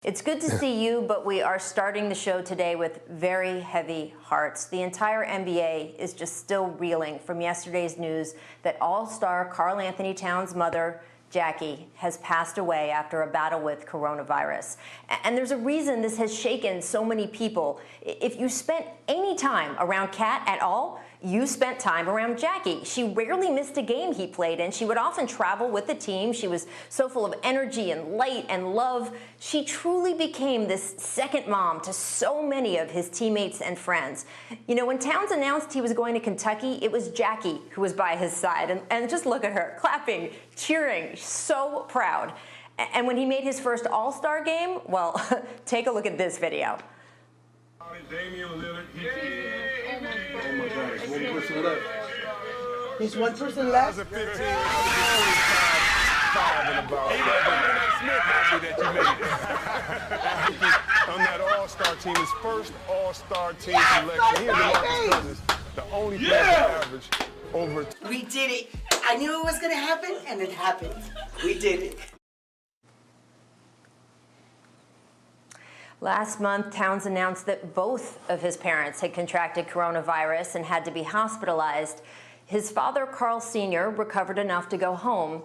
It's good to see you, but we are starting the show today with very heavy hearts. The entire NBA is just still reeling from yesterday's news that all-star Karl-Anthony Towns' mother, Jackie, has passed away after a battle with coronavirus. And there's a reason this has shaken so many people. If you spent any time around Kat at all, you spent time around Jackie. She rarely missed a game he played in. She would often travel with the team. She was so full of energy and light and love. She truly became this second mom to so many of his teammates and friends. You know, when Towns announced he was going to Kentucky, it was Jackie who was by his side. And just look at her, clapping, cheering, so proud. And when he made his first All-Star game, well, take a look at this video. Oh my God, there's one person left. There's one person left? On that all-star team, his first all-star team selection. He and DeMarcus Cousins, the only player to average over. We did it. I knew it was going to happen, and it happened. We did it. Last month, Towns announced that both of his parents had contracted coronavirus and had to be hospitalized. His father, Carl Sr., recovered enough to go home.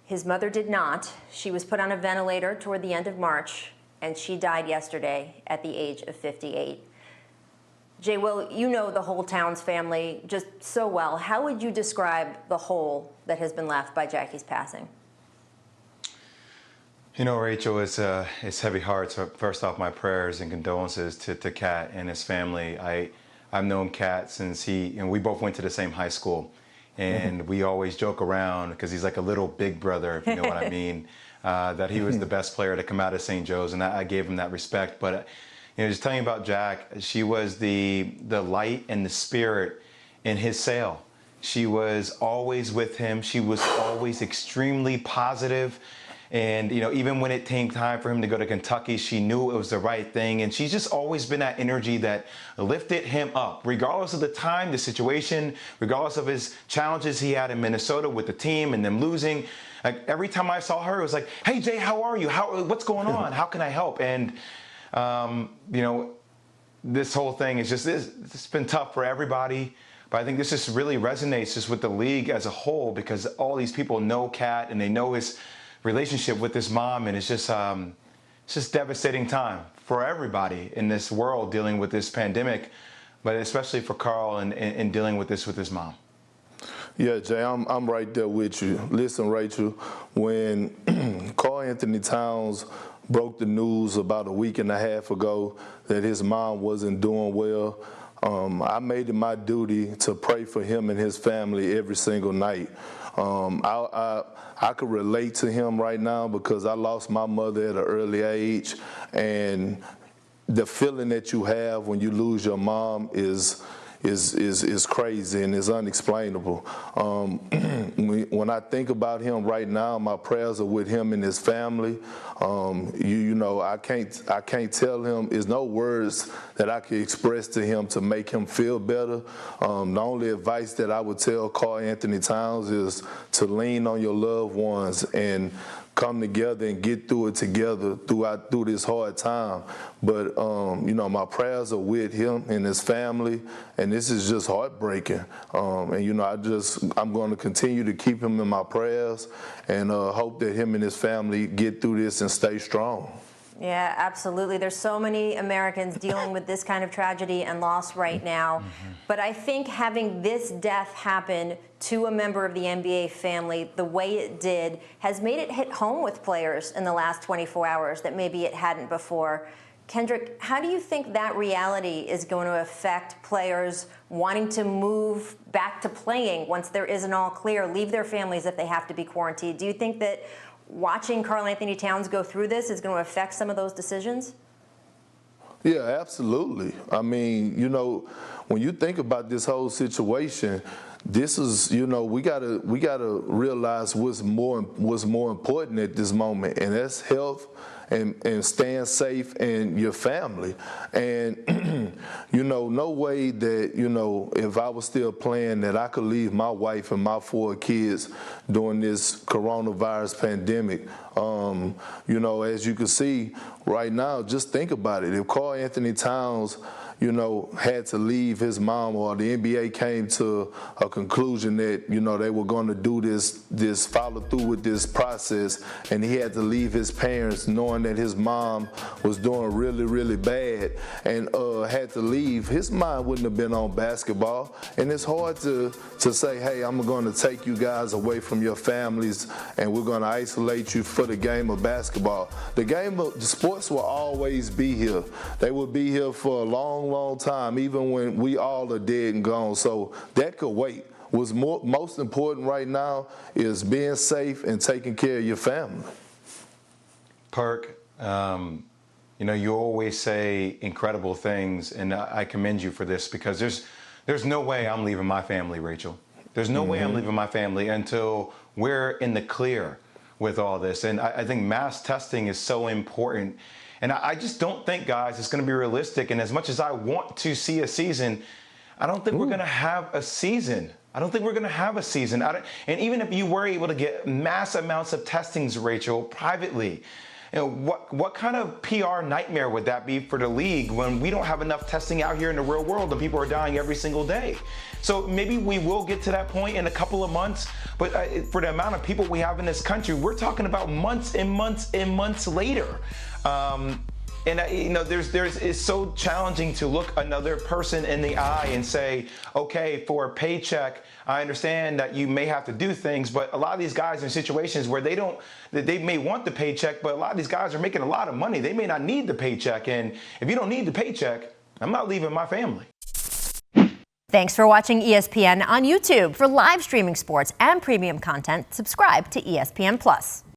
His mother did not. She was put on a ventilator toward the end of March, and she died yesterday at the age of 58. Jay, Will, you know the whole Towns family just so well. How would you describe the hole that has been left by Jackie's passing? You know, Rachel, it's heavy hearts. So first off, my prayers and condolences to Kat and his family. I've known Kat since we both went to the same high school, and we always joke around because he's like a little big brother, if you know what I mean. That he was the best player to come out of St. Joe's, and I gave him that respect. But you know, just telling you about Jack, she was the light and the spirit in his sail. She was always with him. She was always extremely positive. And, you know, even when it came time for him to go to Kentucky, she knew it was the right thing. And she's just always been that energy that lifted him up, regardless of the time, the situation, regardless of his challenges he had in Minnesota with the team and them losing. Like, every time I saw her, it was like, hey, Jay, how are you? What's going on? How can I help? And, you know, this whole thing is just, it's been tough for everybody. But I think this just really resonates just with the league as a whole, because all these people know Kat and they know his relationship with his mom, and it's just devastating time for everybody in this world dealing with this pandemic, but especially for Carl and dealing with this with his mom. Yeah, Jay, I'm right there with you. Listen, Rachel, when Karl-Anthony Towns broke the news about a week and a half ago that his mom wasn't doing well, I made it my duty to pray for him and his family every single night. I could relate to him right now because I lost my mother at an early age, and the feeling that you have when you lose your mom is crazy and is unexplainable. When I think about him right now, my prayers are with him and his family. You know, I can't tell him. There's no words that I can express to him to make him feel better. The only advice that I would tell Karl-Anthony Towns is to lean on your loved ones and come together and get through it together through this hard time. But you know, my prayers are with him and his family, and this is just heartbreaking. And you know, I'm going to continue to keep him in my prayers and hope that him and his family get through this and stay strong. Yeah, absolutely. There's so many Americans dealing with this kind of tragedy and loss right now. But I think having this death happen to a member of the NBA family the way it did has made it hit home with players in the last 24 hours that maybe it hadn't before. Kendrick, how do you think that reality is going to affect players wanting to move back to playing once there is an all clear, leave their families if they have to be quarantined? Do you think that watching Karl-Anthony Towns go through this is going to affect some of those decisions? Yeah, absolutely. I mean, you know, when you think about this whole situation, this is, you know, we gotta realize what's more important at this moment, and that's health and staying safe and your family. And you know, no way that, you know, if I was still playing, that I could leave my wife and my 4 kids during this coronavirus pandemic. You know, as you can see right now, just think about it. If Karl-Anthony Towns, you know, had to leave his mom, or the NBA came to a conclusion that, you know, they were going to do this follow through with this process, and he had to leave his parents knowing that his mom was doing really, really bad and had to leave, his mind wouldn't have been on basketball. And it's hard to say, hey, I'm going to take you guys away from your families and we're going to isolate you for the game of basketball. The sports will always be here. They will be here for a long time, even when we all are dead and gone. So that could wait. What's most important right now is being safe and taking care of your family. Perk, you know, you always say incredible things, and I commend you for this, because there's no way I'm leaving my family, Rachel. There's no way I'm leaving my family until we're in the clear with all this. And I think mass testing is so important. And I just don't think, guys, it's going to be realistic. And as much as I want to see a season, I don't think we're going to have a season. I don't think we're going to have a season. And even if you were able to get mass amounts of testings, Rachel, privately, you know, what kind of PR nightmare would that be for the league when we don't have enough testing out here in the real world and people are dying every single day? So maybe we will get to that point in a couple of months, but for the amount of people we have in this country, we're talking about months and months and months later. And you know, it's so challenging to look another person in the eye and say, okay, for a paycheck, I understand that you may have to do things, but a lot of these guys are in situations where they may want the paycheck, but a lot of these guys are making a lot of money. They may not need the paycheck. And if you don't need the paycheck, I'm not leaving my family. Thanks for watching ESPN on YouTube. For live streaming sports and premium content, subscribe to ESPN+.